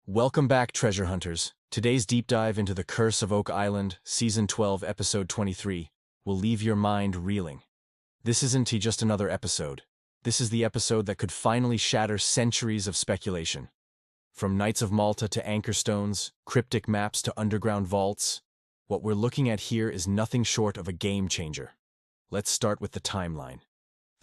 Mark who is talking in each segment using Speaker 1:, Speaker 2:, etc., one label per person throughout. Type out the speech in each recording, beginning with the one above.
Speaker 1: Welcome back, treasure hunters. Today's deep dive into the Curse of Oak Island, Season 12, Episode 23, will leave your mind reeling. This isn't just another episode. This is the episode that could finally shatter centuries of speculation. From Knights of Malta to anchor stones, cryptic maps to underground vaults, what we're looking at here is nothing short of a game changer. Let's start with the timeline.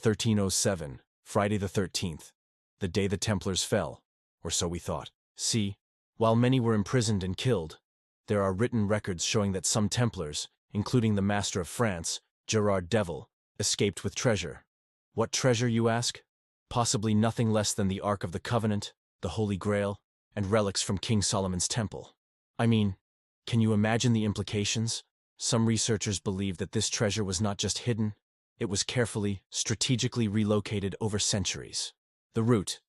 Speaker 1: 1307, Friday the 13th, the day the Templars fell, or so we thought. See, while many were imprisoned and killed, there are written records showing that some Templars, including the Master of France, Gerard Devil, escaped with treasure. What treasure, you ask? Possibly nothing less than the Ark of the Covenant, the Holy Grail, and relics from King Solomon's temple. I mean, can you imagine the implications? Some researchers believe that this treasure was not just hidden, it was carefully, strategically relocated over centuries. The route: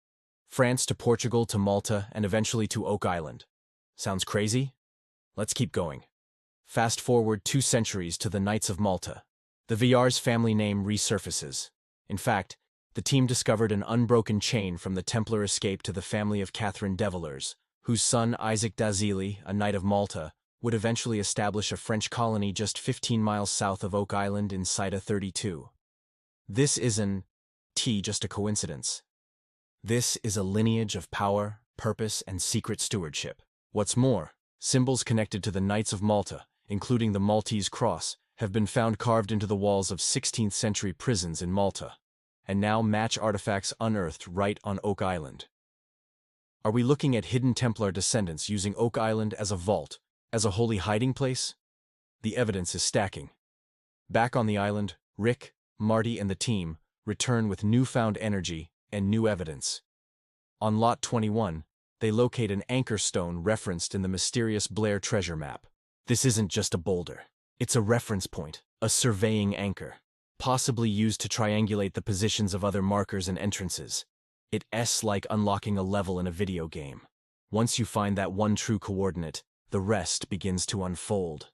Speaker 1: France to Portugal to Malta and eventually to Oak Island. Sounds crazy? Let's keep going. Fast forward 2 centuries to the Knights of Malta. The Villar's family name resurfaces. In fact, the team discovered an unbroken chain from the Templar escape to the family of Catherine de Villars, whose son Isaac d'Azilly, a Knight of Malta, would eventually establish a French colony just 15 miles south of Oak Island in Cita 32. This isn't just a coincidence. This is a lineage of power, purpose, and secret stewardship. What's more, symbols connected to the Knights of Malta, including the Maltese cross, have been found carved into the walls of 16th-century prisons in Malta, and now match artifacts unearthed right on Oak Island. Are we looking at hidden Templar descendants using Oak Island as a vault, as a holy hiding place? The evidence is stacking. Back on the island, Rick, Marty, and the team return with newfound energy and new evidence. On Lot 21, they locate an anchor stone referenced in the mysterious Blair treasure map. This isn't just a boulder. It's a reference point, a surveying anchor, possibly used to triangulate the positions of other markers and entrances. It's like unlocking a level in a video game. Once you find that one true coordinate, the rest begins to unfold.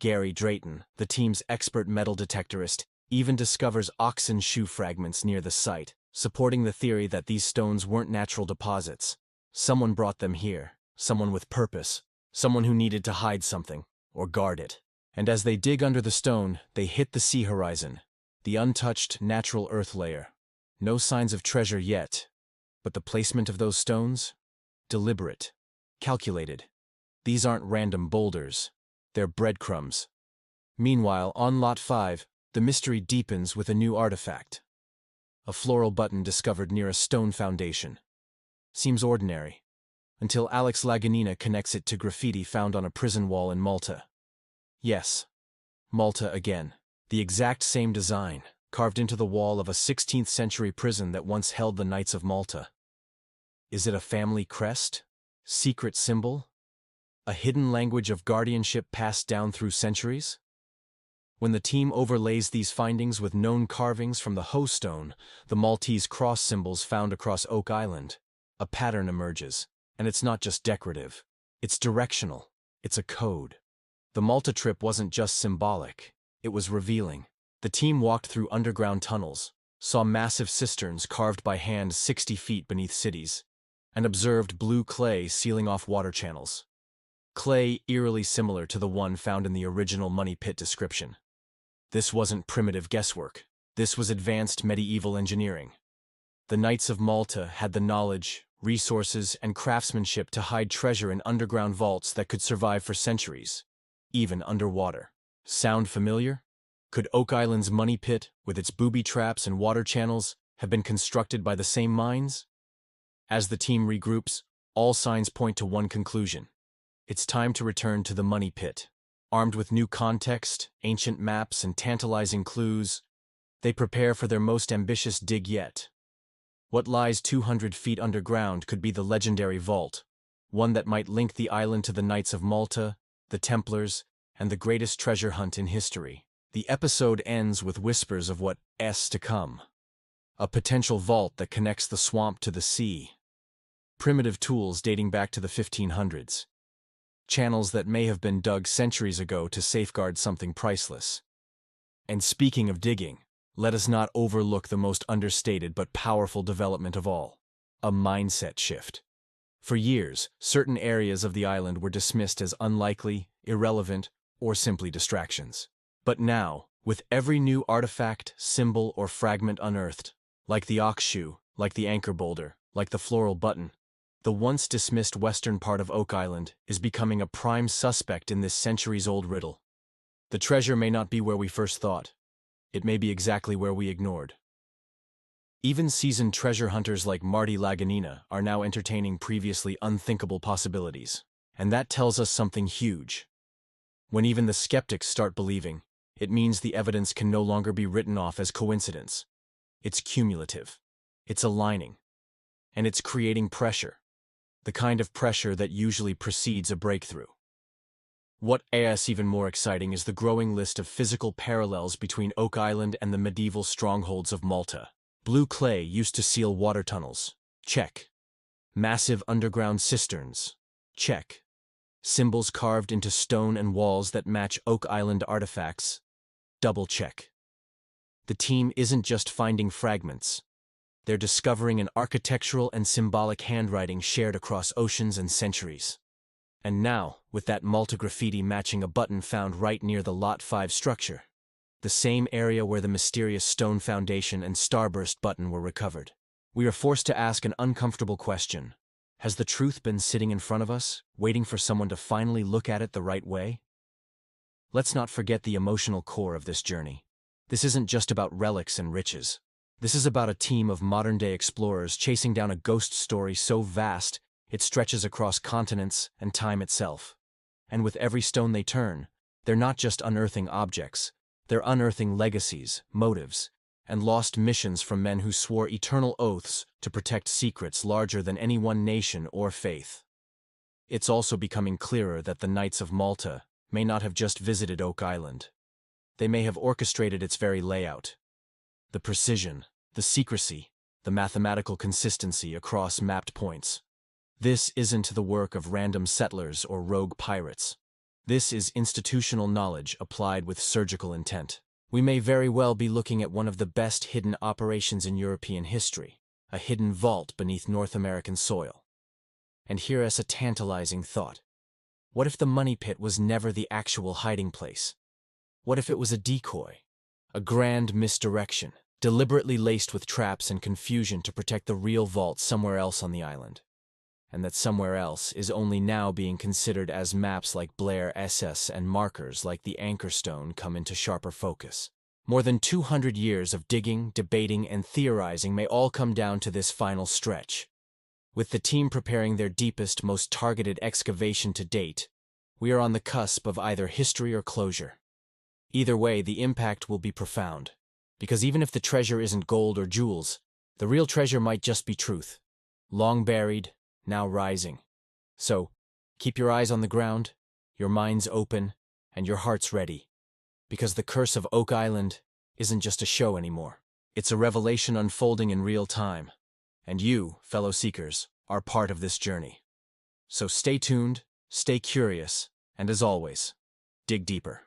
Speaker 1: Gary Drayton, the team's expert metal detectorist, even discovers oxen shoe fragments near the site, supporting the theory that these stones weren't natural deposits. Someone brought them here, someone with purpose, someone who needed to hide something, or guard it. And as they dig under the stone, they hit the sea horizon, the untouched natural earth layer. No signs of treasure yet, but the placement of those stones? Deliberate, calculated. These aren't random boulders, they're breadcrumbs. Meanwhile, on Lot 5, the mystery deepens with a new artifact. A floral button discovered near a stone foundation. Seems ordinary, until Alex Lagina connects it to graffiti found on a prison wall in Malta. Yes, Malta again. The exact same design, carved into the wall of a 16th-century prison that once held the Knights of Malta. Is it a family crest? Secret symbol? A hidden language of guardianship passed down through centuries? When the team overlays these findings with known carvings from the Hoe Stone, the Maltese cross symbols found across Oak Island, a pattern emerges. And it's not just decorative. It's directional. It's a code. The Malta trip wasn't just symbolic. It was revealing. The team walked through underground tunnels, saw massive cisterns carved by hand 60 feet beneath cities, and observed blue clay sealing off water channels. Clay eerily similar to the one found in the original money pit description. This wasn't primitive guesswork. This was advanced medieval engineering. The Knights of Malta had the knowledge, resources, and craftsmanship to hide treasure in underground vaults that could survive for centuries, even underwater. Sound familiar? Could Oak Island's money pit, with its booby traps and water channels, have been constructed by the same minds? As the team regroups, all signs point to one conclusion. It's time to return to the money pit. Armed with new context, ancient maps, and tantalizing clues, they prepare for their most ambitious dig yet. What lies 200 feet underground could be the legendary vault, one that might link the island to the Knights of Malta, the Templars, and the greatest treasure hunt in history. The episode ends with whispers of what's to come. A potential vault that connects the swamp to the sea. Primitive tools dating back to the 1500s. Channels that may have been dug centuries ago to safeguard something priceless. And speaking of digging, let us not overlook the most understated but powerful development of all, a mindset shift. For years, certain areas of the island were dismissed as unlikely, irrelevant, or simply distractions. But now, with every new artifact, symbol, or fragment unearthed, like the ox shoe, like the anchor boulder, like the floral button, the once dismissed western part of Oak Island is becoming a prime suspect in this centuries-old riddle. The treasure may not be where we first thought. It may be exactly where we ignored. Even seasoned treasure hunters like Marty Lagina are now entertaining previously unthinkable possibilities. And that tells us something huge. When even the skeptics start believing, it means the evidence can no longer be written off as coincidence. It's cumulative. It's aligning. And it's creating pressure. The kind of pressure that usually precedes a breakthrough. What is even more exciting is the growing list of physical parallels between Oak Island and the medieval strongholds of Malta. Blue clay used to seal water tunnels. Check. Massive underground cisterns. Check. Symbols carved into stone and walls that match Oak Island artifacts. Double check. The team isn't just finding fragments. They're discovering an architectural and symbolic handwriting shared across oceans and centuries. And now, with that Malta graffiti matching a button found right near the Lot 5 structure, the same area where the mysterious stone foundation and starburst button were recovered, we are forced to ask an uncomfortable question. Has the truth been sitting in front of us, waiting for someone to finally look at it the right way? Let's not forget the emotional core of this journey. This isn't just about relics and riches. This is about a team of modern-day explorers chasing down a ghost story so vast it stretches across continents and time itself. And with every stone they turn, they're not just unearthing objects, they're unearthing legacies, motives, and lost missions from men who swore eternal oaths to protect secrets larger than any one nation or faith. It's also becoming clearer that the Knights of Malta may not have just visited Oak Island. They may have orchestrated its very layout. The precision, the secrecy, the mathematical consistency across mapped points. This isn't the work of random settlers or rogue pirates. This is institutional knowledge applied with surgical intent. We may very well be looking at one of the best hidden operations in European history, a hidden vault beneath North American soil. And here is a tantalizing thought. What if the money pit was never the actual hiding place? What if it was a decoy? A grand misdirection, deliberately laced with traps and confusion to protect the real vault somewhere else on the island. And that somewhere else is only now being considered as maps like Blair SS and markers like the Anchor Stone come into sharper focus. More than 200 years of digging, debating, and theorizing may all come down to this final stretch. With the team preparing their deepest, most targeted excavation to date, we are on the cusp of either history or closure. Either way, the impact will be profound. Because even if the treasure isn't gold or jewels, the real treasure might just be truth. Long buried, now rising. So, keep your eyes on the ground, your minds open, and your hearts ready. Because the curse of Oak Island isn't just a show anymore. It's a revelation unfolding in real time. And you, fellow seekers, are part of this journey. So stay tuned, stay curious, and as always, dig deeper.